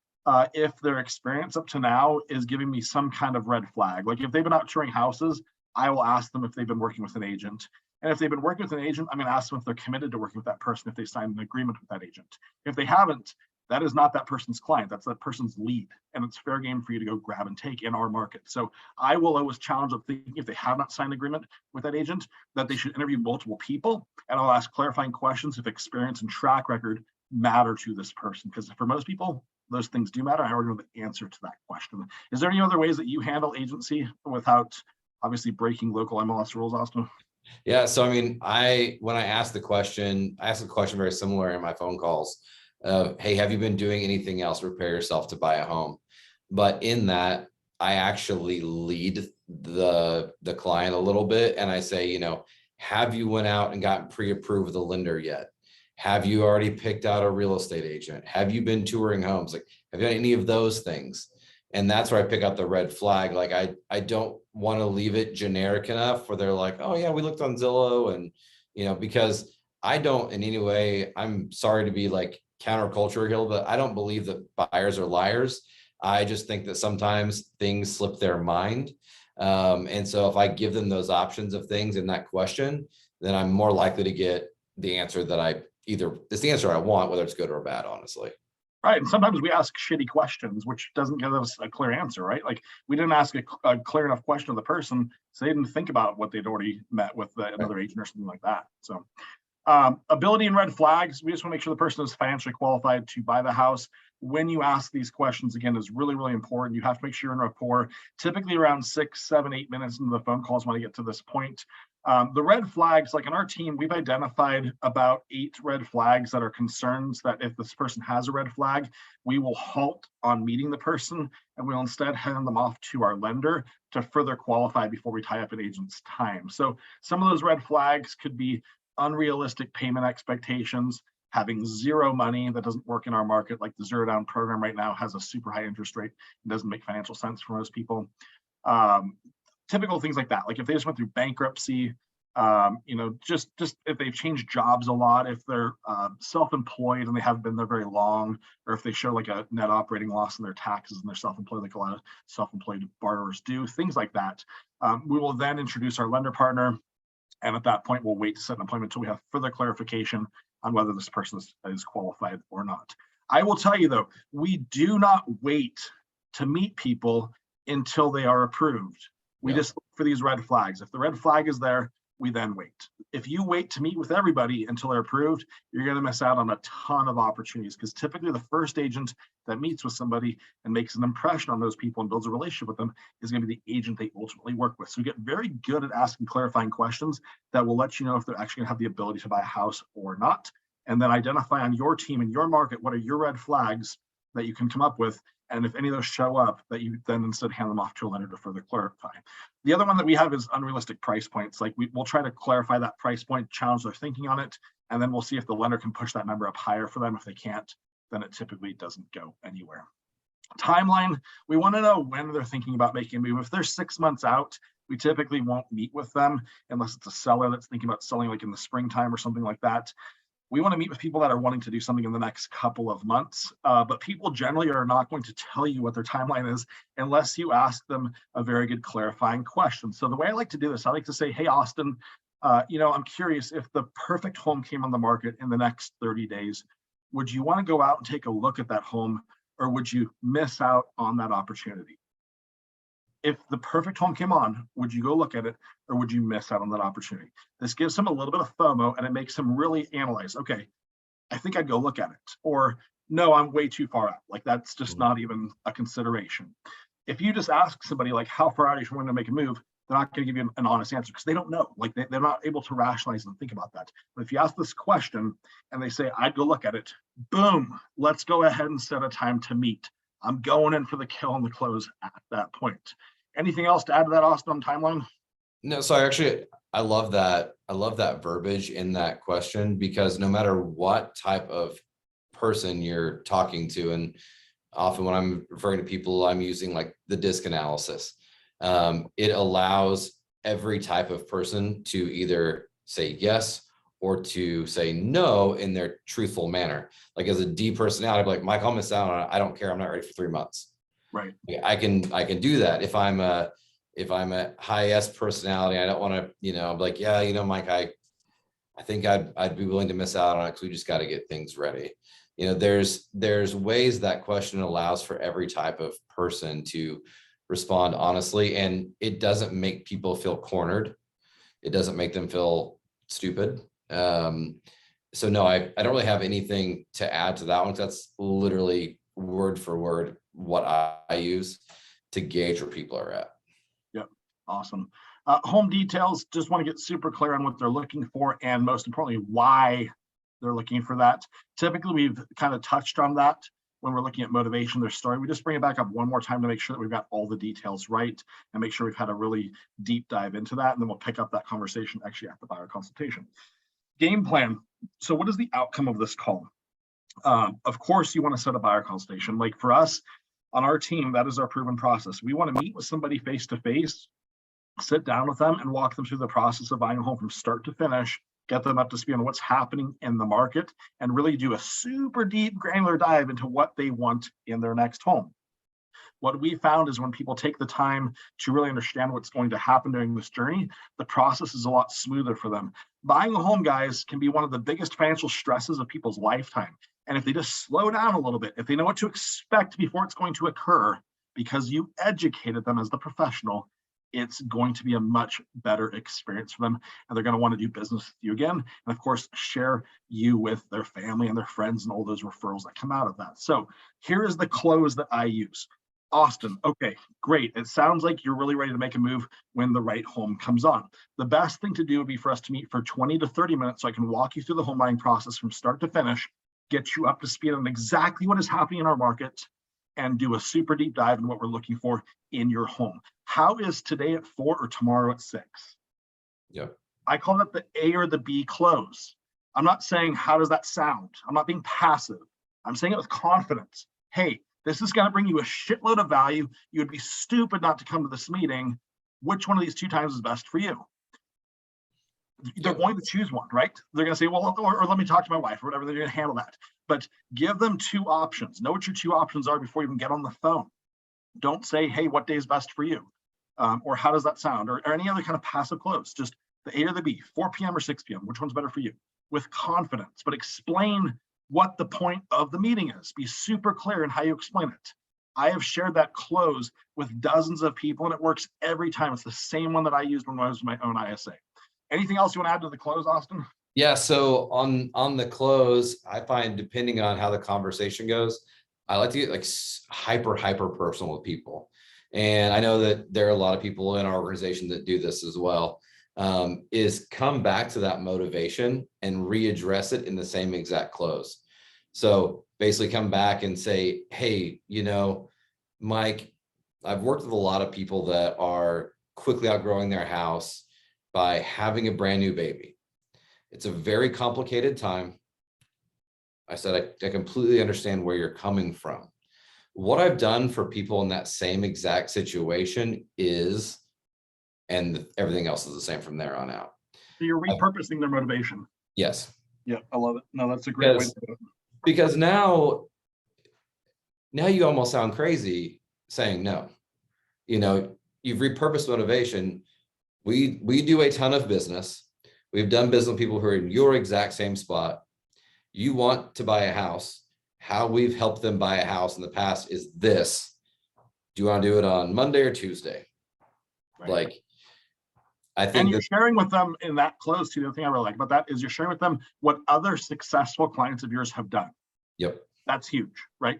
if their experience up to now is giving me some kind of red flag. Like, if they've been out touring houses, I will ask them if they've been working with an agent. And if they've been working with an agent, I'm going to ask them if they're committed to working with that person, if they signed an agreement with that agent. If they haven't, that is not that person's client. That's that person's lead. And it's fair game for you to go grab and take in our market. So I will always challenge them thinking if they have not signed an agreement with that agent, that they should interview multiple people. And I'll ask clarifying questions if experience and track record matter to this person. Because for most people, those things do matter. I already know the answer to that question. Is there any other ways that you handle agency without obviously breaking local MLS rules, Austin? Yeah. So, I mean, when I asked the question, I asked a question very similar in my phone calls. Hey, have you been doing anything else to prepare yourself to buy a home? But in that, I actually lead the client a little bit. And I say, have you went out and gotten pre-approved with a lender yet? Have you already picked out a real estate agent? Have you been touring homes? Like, have you done any of those things? And that's where I pick up the red flag. Like, I don't want to leave it generic enough where they're like, oh yeah, we looked on Zillow, and, because I don't in any way, I'm sorry to be like counterculture here, but I don't believe that buyers are liars. I just think that sometimes things slip their mind. And so if I give them those options of things in that question, then I'm more likely to get the answer that it's the answer I want, whether it's good or bad, honestly. Right. And sometimes we ask shitty questions, which doesn't give us a clear answer, right? Like we didn't ask a clear enough question of the person, so they didn't think about what they'd already met with another agent or something like that. So ability and red flags, we just want to make sure the person is financially qualified to buy the house. When you ask these questions, again, is really, really important. You have to make sure you're in rapport. Typically around 6, 7, 8 minutes into the phone calls when I get to this point. The red flags, like in our team, we've identified about 8 red flags that are concerns that if this person has a red flag, we will halt on meeting the person and we'll instead hand them off to our lender to further qualify before we tie up an agent's time. So some of those red flags could be unrealistic payment expectations, having zero money. That doesn't work in our market. Like the zero down program right now has a super high interest rate. It doesn't make financial sense for most people. Typical things like that. Like if they just went through bankruptcy, just if they've changed jobs a lot, if they're self-employed and they haven't been there very long, or if they show like a net operating loss in their taxes and they're self-employed, like a lot of self-employed borrowers do, things like that. We will then introduce our lender partner. And at that point, we'll wait to set an appointment until we have further clarification on whether this person is qualified or not. I will tell you though, we do not wait to meet people until they are approved. We just look for these red flags. If the red flag is there, we then wait. If you wait to meet with everybody until they're approved, you're going to miss out on a ton of opportunities, because typically the first agent that meets with somebody and makes an impression on those people and builds a relationship with them is going to be the agent they ultimately work with. So get very good at asking clarifying questions that will let you know if they're actually going to have the ability to buy a house or not. And then identify on your team and your market, what are your red flags that you can come up with. And if any of those show up, that you then instead hand them off to a lender to further clarify. The other one that we have is unrealistic price points. Like we'll try to clarify that price point, challenge their thinking on it, and then we'll see if the lender can push that number up higher for them. If they can't, then it typically doesn't go anywhere. Timeline, we want to know when they're thinking about making a move. If they're 6 months out, we typically won't meet with them unless it's a seller that's thinking about selling like in the springtime or something like that. We want to meet with people that are wanting to do something in the next couple of months, but people generally are not going to tell you what their timeline is unless you ask them a very good clarifying question. So the way I like to do this, I like to say, hey, Austin, I'm curious, if the perfect home came on the market in the next 30 days, would you want to go out and take a look at that home, or would you miss out on that opportunity? If the perfect home came on, would you go look at it, or would you miss out on that opportunity? This gives him a little bit of FOMO, and it makes him really analyze, okay, I think I'd go look at it, or no, I'm way too far out. Like that's just not even a consideration. If you just ask somebody like, how far out are you from when to make a move, they're not going to give you an honest answer because they don't know. Like they're not able to rationalize and think about that. But if you ask this question and they say, I'd go look at it, boom, let's go ahead and set a time to meet. I'm going in for the kill and the close at that point. Anything else to add to that, Austin, on timeline? No, so I love that. I love that verbiage in that question, because no matter what type of person you're talking to, and often when I'm referring to people, I'm using like the DISC analysis. It allows every type of person to either say yes or to say no in their truthful manner. Like as a D personality, I'd be like, Mike, I'll miss out on it. I don't care. I'm not ready for 3 months. Right. I can do that. If I'm a high S personality, I don't want to, I'm like, yeah, Mike, I think I'd be willing to miss out on it because we just got to get things ready. There's ways that question allows for every type of person to respond honestly, and it doesn't make people feel cornered. It doesn't make them feel stupid. So no, I don't really have anything to add to that one. That's literally word for word what I use to gauge where people are at. Yep. Awesome. Home details, just want to get super clear on what they're looking for, and most importantly, why they're looking for that. Typically, we've kind of touched on that when we're looking at motivation, their story. We just bring it back up one more time to make sure that we've got all the details right and make sure we've had a really deep dive into that. And then we'll pick up that conversation actually at the buyer consultation. Game plan. So what is the outcome of this call? Of course, you want to set a buyer consultation. Like for us on our team, that is our proven process. We want to meet with somebody face to face, sit down with them and walk them through the process of buying a home from start to finish, get them up to speed on what's happening in the market, and really do a super deep granular dive into what they want in their next home. What we found is when people take the time to really understand what's going to happen during this journey, the process is a lot smoother for them. Buying a home, guys, can be one of the biggest financial stresses of people's lifetime. And if they just slow down a little bit, if they know what to expect before it's going to occur, because you educated them as the professional, it's going to be a much better experience for them. And they're going to want to do business with you again. And of course, share you with their family and their friends and all those referrals that come out of that. So here is the close that I use. Austin, okay, great. It sounds like you're really ready to make a move when the right home comes on. The best thing to do would be for us to meet for 20 to 30 minutes so I can walk you through the home buying process from start to finish, get you up to speed on exactly what is happening in our market, and do a super deep dive in what we're looking for in your home. How is today at 4 or tomorrow at 6? Yep. I call that the A or the B close. I'm not saying, how does that sound? I'm not being passive. I'm saying it with confidence. Hey, this is going to bring you a shitload of value. You would be stupid not to come to this meeting. Which one of these two times is best for you? They're going to choose one, right? They're going to say, well, or let me talk to my wife or whatever. They're going to handle that. But give them two options. Know what your two options are before you even get on the phone. Don't say, hey, what day is best for you? Or how does that sound? Or any other kind of passive close. Just the A or the B, 4 p.m. or 6 p.m. Which one's better for you? With confidence, but explain what the point of the meeting is. Be super clear in how you explain it. I have shared that close with dozens of people, and it works every time. It's the same one that I used when I was my own ISA. Anything else you want to add to the close, Austin? Yeah, so on the close, I find depending on how the conversation goes, I like to get like hyper personal with people. And I know that there are a lot of people in our organization that do this as well, is come back to that motivation and readdress it in the same exact close. So basically come back and say, hey, Mike, I've worked with a lot of people that are quickly outgrowing their house by having a brand new baby. It's a very complicated time. I said, I completely understand where you're coming from. What I've done for people in that same exact situation is, and everything else is the same from there on out. So you're repurposing their motivation. Yes. Yeah, I love it. No, that's a great way to do it. Because now you almost sound crazy saying no. You've repurposed motivation. We do a ton of business. We've done business with people who are in your exact same spot. You want to buy a house. How we've helped them buy a house in the past is this. Do you want to do it on Monday or Tuesday? Right. Like, I think, and you're sharing with them in that close too. The thing I really like about that is you're sharing with them what other successful clients of yours have done. Yep. That's huge, right?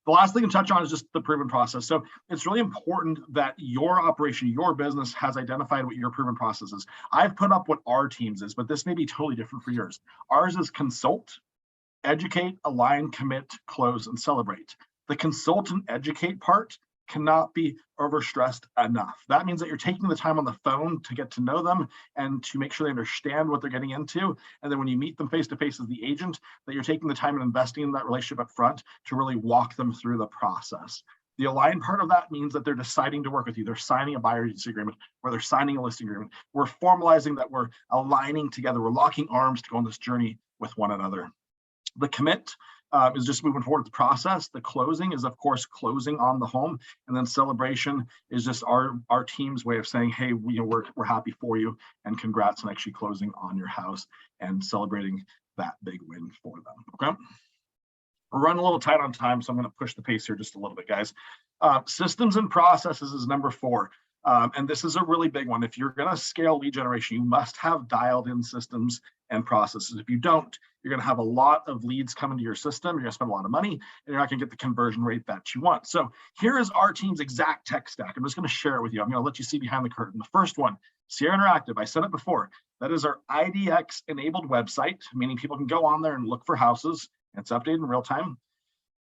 The last thing to touch on is just the proven process. So it's really important that your operation, your business has identified what your proven process is. I've put up what our team's is, but this may be totally different for yours. Ours is consult, educate, align, commit, close, and celebrate. The consult and educate part cannot be overstressed enough. That means that you're taking the time on the phone to get to know them and to make sure they understand what they're getting into. And then when you meet them face to face as the agent, that you're taking the time and investing in that relationship up front to really walk them through the process. The align part of that means that they're deciding to work with you. They're signing a buyer agency agreement or they're signing a listing agreement. We're formalizing that we're aligning together. We're locking arms to go on this journey with one another. The commit is just moving forward with the process. The closing is, of course, closing on the home. And then celebration is just our team's way of saying, hey, we're happy for you and congrats on actually closing on your house and celebrating that big win for them. Okay. We're running a little tight on time, so I'm going to push the pace here just a little bit, guys. Systems and processes is number 4. And this is a really big one. If you're going to scale lead generation, you must have dialed in systems and processes. If you don't, you're going to have a lot of leads coming to your system. You're going to spend a lot of money, and you're not going to get the conversion rate that you want. So here is our team's exact tech stack. I'm just going to share it with you. I'm going to let you see behind the curtain. The first one, Sierra Interactive. I said it before. That is our IDX-enabled website, meaning people can go on there and look for houses. It's updated in real time.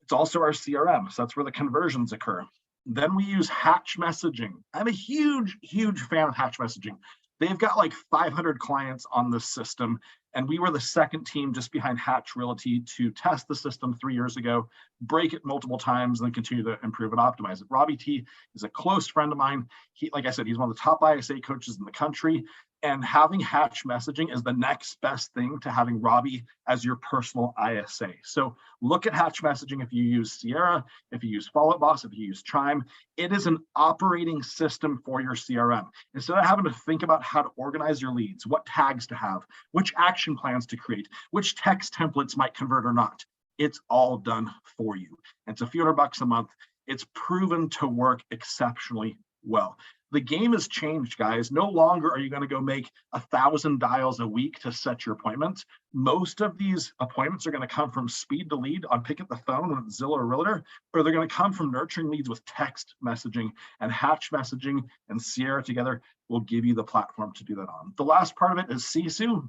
It's also our CRM, so that's where the conversions occur. Then we use Hatch messaging. I'm a huge fan of Hatch messaging. They've got like 500 clients on this system, and we were the second team just behind Hatch Realty to test the system 3 years ago, break it multiple times, and then continue to improve and optimize it. Robbie T is a close friend of mine. He, like I said, he's one of the top ISA coaches in the country. And having Hatch messaging is the next best thing to having Robbie as your personal ISA. So look at Hatch messaging if you use Sierra, if you use Follow Up Boss, if you use Chime. It is an operating system for your CRM. Instead of having to think about how to organize your leads, what tags to have, which action plans to create, which text templates might convert or not, it's all done for you. And it's a few $100 a month. It's proven to work exceptionally well. The game has changed, guys. No longer are you going to go make 1,000 dials a week to set your appointments. Most of these appointments are going to come from speed to lead on pick up the phone with Zillow or Realtor, or they're going to come from nurturing leads with text messaging, and Hatch messaging and Sierra together will give you the platform to do that on. The last part of it is Sisu.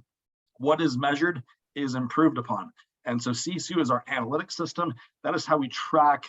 What is measured is improved upon. And so Sisu is our analytics system. That is how we track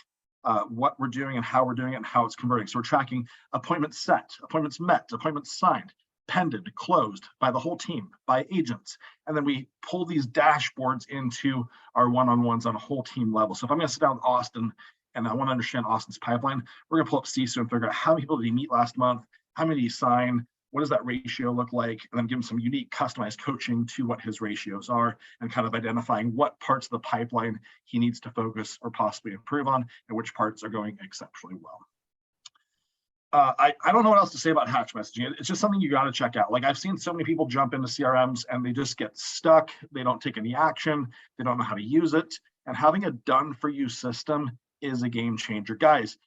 what we're doing and how we're doing it and how it's converting. So we're tracking appointments set, appointments met, appointments signed, pended, closed by the whole team, by agents. And then we pull these dashboards into our one-on-ones on a whole team level. So if I'm going to sit down with Austin and I want to understand Austin's pipeline, we're going to pull up Sisu and figure out how many people did he meet last month, how many did he sign, what does that ratio look like, and then give him some unique customized coaching to what his ratios are, and kind of identifying what parts of the pipeline he needs to focus or possibly improve on, and which parts are going exceptionally well. I don't know what else to say about Hatch messaging. It's just something you got to check out. Like, I've seen so many people jump into CRMs and they just get stuck. They don't take any action. They don't know how to use it. And having a done for you system is a game changer. Guys,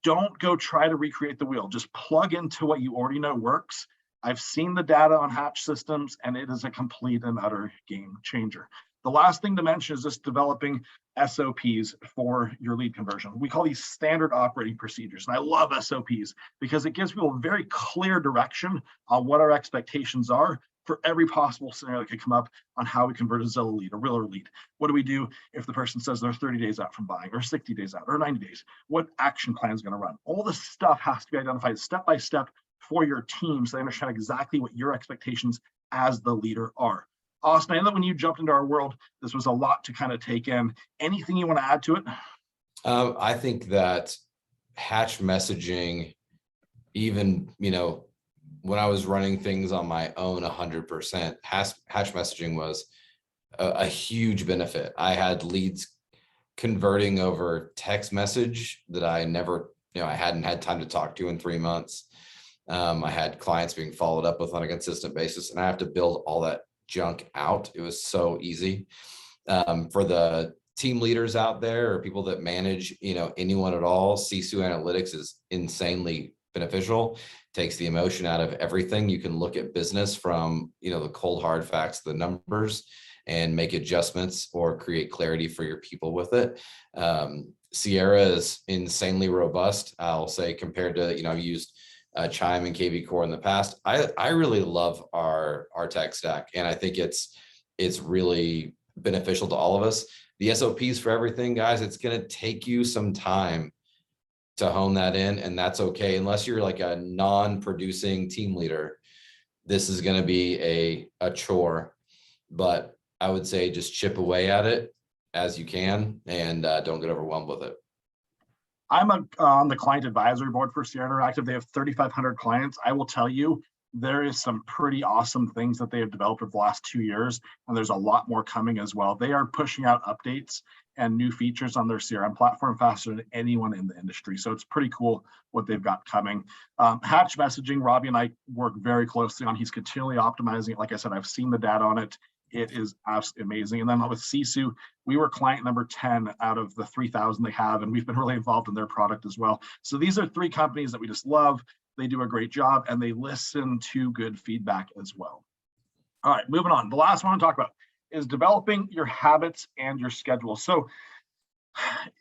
don't go try to recreate the wheel. Just plug into what you already know works. I've seen the data on Hatch systems, and it is a complete and utter game changer. The last thing to mention is just developing SOPs for your lead conversion. We call these standard operating procedures. And I love SOPs because it gives people a very clear direction on what our expectations are for every possible scenario that could come up on how we convert a Zillow lead, a Realtor lead. What do we do if the person says they're 30 days out from buying, or 60 days out, or 90 days? What action plan is going to run? All this stuff has to be identified step by step for your team so they understand exactly what your expectations as the leader are. Austin, I know that when you jumped into our world, this was a lot to kind of take in. Anything you want to add to it? I think that Hatch messaging, even, when I was running things on my own 100%, Hatch messaging was a huge benefit. I had leads converting over text message that I never, I hadn't had time to talk to in 3 months. I had clients being followed up with on a consistent basis, and I have to build all that junk out. It was so easy. For the team leaders out there or people that manage, anyone at all, Sisu Analytics is insanely beneficial. Takes the emotion out of everything. You can look at business from, the cold hard facts, the numbers, and make adjustments or create clarity for your people with it. Sierra is insanely robust, I'll say, compared to, I've used Chime and KV Core in the past. I really love our tech stack, and I think it's really beneficial to all of us. The SOPs for everything, guys, it's going to take you some time to hone that in, and that's okay. Unless you're like a non-producing team leader, this is going to be a chore, but I would say just chip away at it as you can, and don't get overwhelmed with it. I'm on the client advisory board for Sierra Interactive. They have 3,500 clients. I will tell you, there is some pretty awesome things that they have developed over the last 2 years, and there's a lot more coming as well. They are pushing out updates and new features on their CRM platform faster than anyone in the industry. So it's pretty cool what they've got coming. Hatch messaging, Robbie and I work very closely on. He's continually optimizing it. Like I said, I've seen the data on it. It is absolutely amazing. And then with Sisu, we were client number 10 out of the 3,000 they have, and we've been really involved in their product as well. So these are 3 companies that we just love. They do a great job, and they listen to good feedback as well. All right, moving on. The last one I want to talk about is developing your habits and your schedule. So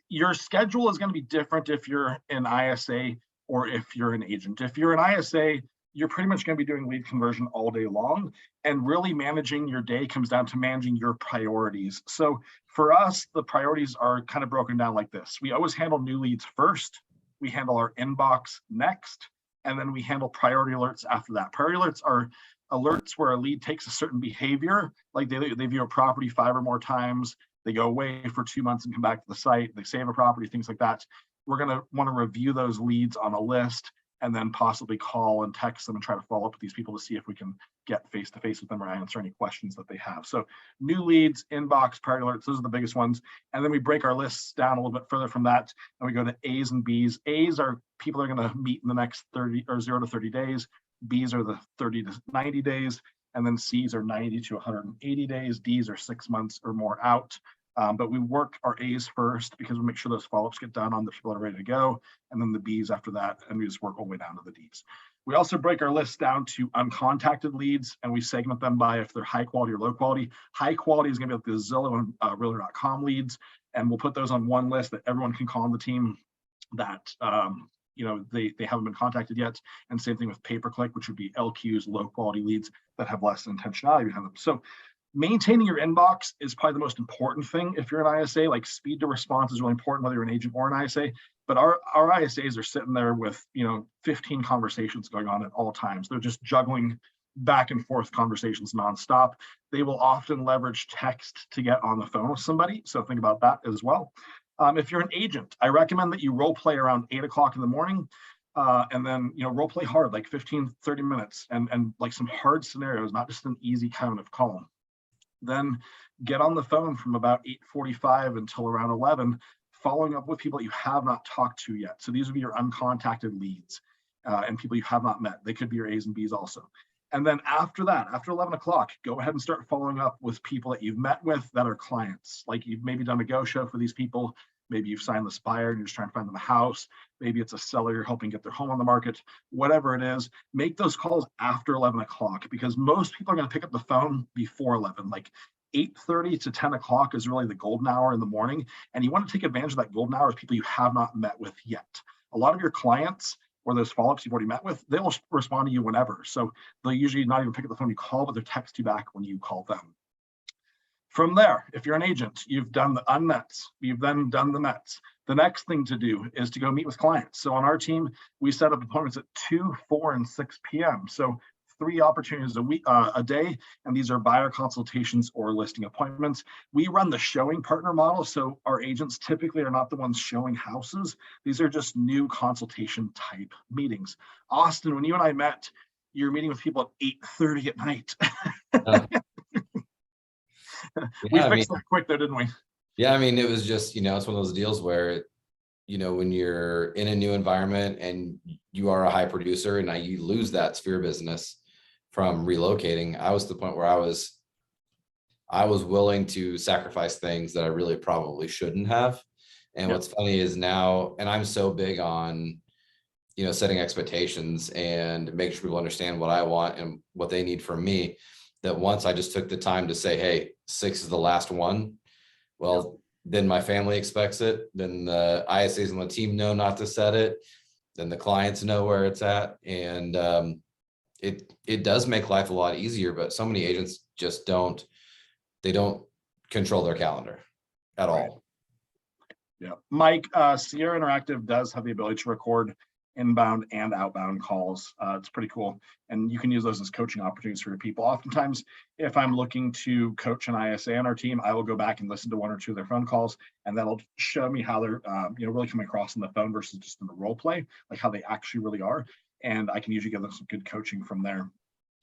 your schedule is going to be different if you're an ISA or if you're an agent. If you're an ISA, you're pretty much going to be doing lead conversion all day long, and really managing your day comes down to managing your priorities. So for us, the priorities are kind of broken down like this. We always handle new leads first, we handle our inbox next, and then we handle priority alerts after that. Priority alerts are alerts where a lead takes a certain behavior, like they view a property 5 or more times, they go away for 2 months and come back to the site, they save a property, things like that. We're going to want to review those leads on a list, and then possibly call and text them and try to follow up with these people to see if we can get face-to-face with them or answer any questions that they have. So new leads, inbox, priority alerts, those are the biggest ones. And then we break our lists down a little bit further from that, and we go to A's and B's. A's are people that are going to meet in the next 30 or 0 to 30 days. B's are the 30 to 90 days. And then C's are 90 to 180 days. D's are 6 months or more out. But we work our A's first because we make sure those follow-ups get done on the people that are ready to go, and then the B's after that, and we just work all the way down to the D's. We also break our list down to uncontacted leads, and we segment them by if they're high quality or low quality. High quality is going to be like the Zillow and Realtor.com leads, and we'll put those on one list that everyone can call on the team that they haven't been contacted yet. And same thing with pay-per-click, which would be LQs, low quality leads that have less intentionality behind them. So maintaining your inbox is probably the most important thing. If you're an ISA, like speed to response is really important, whether you're an agent or an ISA. But our ISAs are sitting there with 15 conversations going on at all times. They're just juggling back and forth conversations nonstop. They will often leverage text to get on the phone with somebody. So think about that as well. If you're an agent, I recommend that you role play around 8 o'clock in the morning. And then, role play hard, like 15, 30 minutes and like some hard scenarios, not just an easy kind of call. Then get on the phone from about 8:45 until around 11, following up with people that you have not talked to yet. So these would be your uncontacted leads and people you have not met. They could be your A's and B's also. And then after that, after 11 o'clock, go ahead and start following up with people that you've met with that are clients. Like you've maybe done a go show for these people. Maybe you've signed this buyer and you're just trying to find them a house. Maybe it's a seller you're helping get their home on the market. Whatever it is, make those calls after 11 o'clock because most people are going to pick up the phone before 11. Like 8:30 to 10 o'clock is really the golden hour in the morning. And you want to take advantage of that golden hour with people you have not met with yet. A lot of your clients or those follow-ups you've already met with, they'll respond to you whenever. So they'll usually not even pick up the phone you call, but they'll text you back when you call them. From there, if you're an agent, you've done the unmets, you've then done the mets. The next thing to do is to go meet with clients. So on our team, we set up appointments at 2, 4, and 6 p.m. So 3 opportunities a day, and these are buyer consultations or listing appointments. We run the showing partner model, so our agents typically are not the ones showing houses. These are just new consultation type meetings. Austin, when you and I met, you're meeting with people at 8:30 at night. We fixed that quick though, didn't we? Yeah, I mean, it was just, it's one of those deals where, when you're in a new environment and you are a high producer and you lose that sphere business from relocating, I was to the point where I was willing to sacrifice things that I really probably shouldn't have. And What's funny is now, and I'm so big on, setting expectations and making sure people understand what I want and what they need from me, that once I just took the time to say, hey, 6 is the last one. Well, then my family expects it. Then the ISAs on the team know not to set it. Then the clients know where it's at. And it does make life a lot easier, but so many agents just don't control their calendar at all. Yeah. Mike, Sierra Interactive does have the ability to record inbound and outbound calls. It's pretty cool. And you can use those as coaching opportunities for your people. Oftentimes, if I'm looking to coach an ISA on our team, I will go back and listen to 1 or 2 of their phone calls, and that'll show me how they're really coming across on the phone versus just in the role play, like how they actually really are. And I can usually give them some good coaching from there.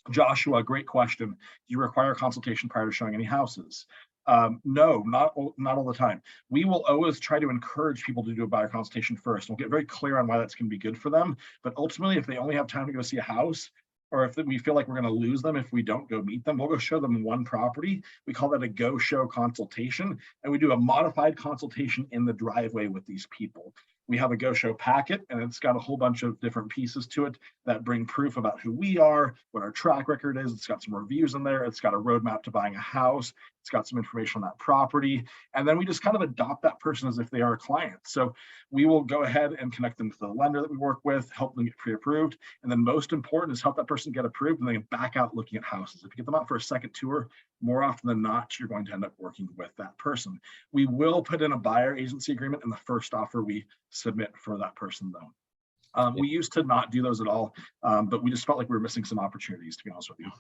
Joshua, great question. Do you require a consultation prior to showing any houses? No, not all the time. We will always try to encourage people to do a buyer consultation first. We'll get very clear on why that's going to be good for them. But ultimately, if they only have time to go see a house, or if we feel like we're going to lose them if we don't go meet them, we'll go show them one property. We call that a go show consultation, and we do a modified consultation in the driveway with these people. We have a go show packet, and it's got a whole bunch of different pieces to it that bring proof about who we are, what our track record is. It's got some reviews in there. It's got a roadmap to buying a house. It's got some information on that property. And then we just kind of adopt that person as if they are a client. So we will go ahead and connect them to the lender that we work with, help them get pre-approved. And then most important is help that person get approved and then back out looking at houses. If you get them out for a second tour, more often than not, you're going to end up working with that person. We will put in a buyer agency agreement in the first offer we submit for that person though. We used to not do those at all, but we just felt like we were missing some opportunities, to be honest with you.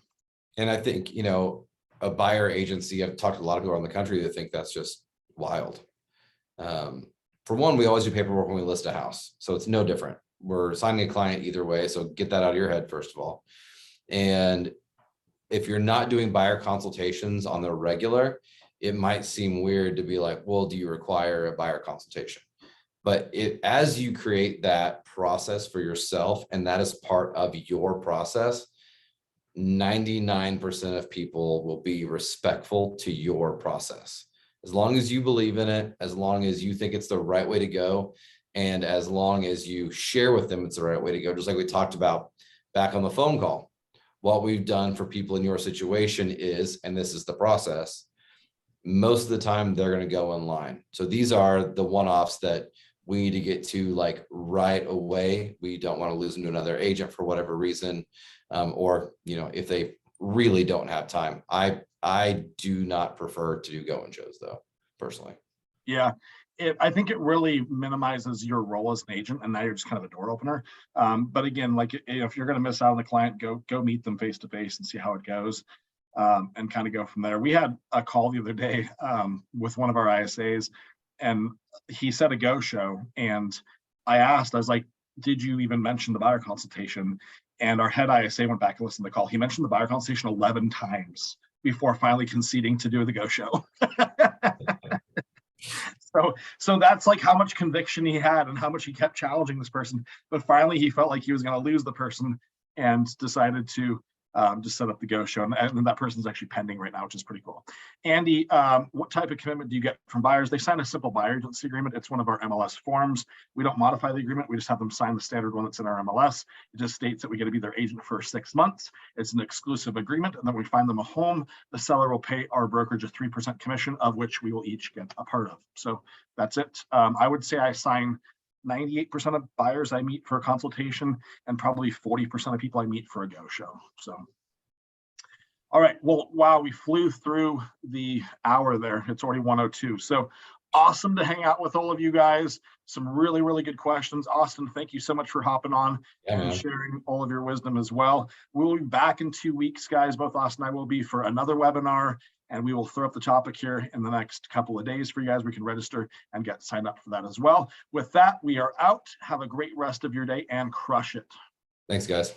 And I think, you know, a buyer agency, I've talked to a lot of people around the country that think that's just wild. For one, we always do paperwork when we list a house. So it's no different. We're signing a client either way. So get that out of your head, first of all. And if you're not doing buyer consultations on the regular, it might seem weird to be like, well, do you require a buyer consultation? But as you create that process for yourself, and that is part of your process, 99% of people will be respectful to your process. As long as you believe in it, as long as you think it's the right way to go, and as long as you share with them it's the right way to go, just like we talked about back on the phone call. What we've done for people in your situation is, and this is the process, most of the time they're going to go online. So these are the one-offs that we need to get to like right away. We don't want to lose them to another agent for whatever reason, or, you know, if they really don't have time. I do not prefer to do go and shows though, personally. Yeah, I think it really minimizes your role as an agent, and now you're just kind of a door opener. But again, like if you're going to miss out on the client, go meet them face to face and see how it goes, and kind of go from there. We had a call the other day with one of our ISAs, and he said a go show, and I was like, did you even mention the buyer consultation? And our head ISA went back and listened to the call. He mentioned the buyer consultation 11 times before finally conceding to do the go show. So that's like how much conviction he had and how much he kept challenging this person. But finally, he felt like he was going to lose the person and decided to just set up the go show. And that person's actually pending right now, which is pretty cool. Andy, what type of commitment do you get from buyers? They sign a simple buyer agency agreement. It's one of our MLS forms. We don't modify the agreement. We just have them sign the standard one that's in our MLS. It just states that we get to be their agent for 6 months. It's an exclusive agreement. And then we find them a home. The seller will pay our brokerage a 3% commission, of which we will each get a part of. So that's it. I would say I sign 98% of buyers I meet for a consultation, and probably 40% of people I meet for a go show. So, all right. Well, wow, we flew through the hour there. It's already 1:02. So awesome to hang out with all of you guys. Some really, really good questions. Austin, thank you so much for hopping on and sharing all of your wisdom as well. We'll be back in 2 weeks, guys. Both Austin and I will be for another webinar, and we will throw up the topic here in the next couple of days for you guys. We can register and get signed up for that as well. With that, we are out. Have a great rest of your day and crush it. Thanks, guys.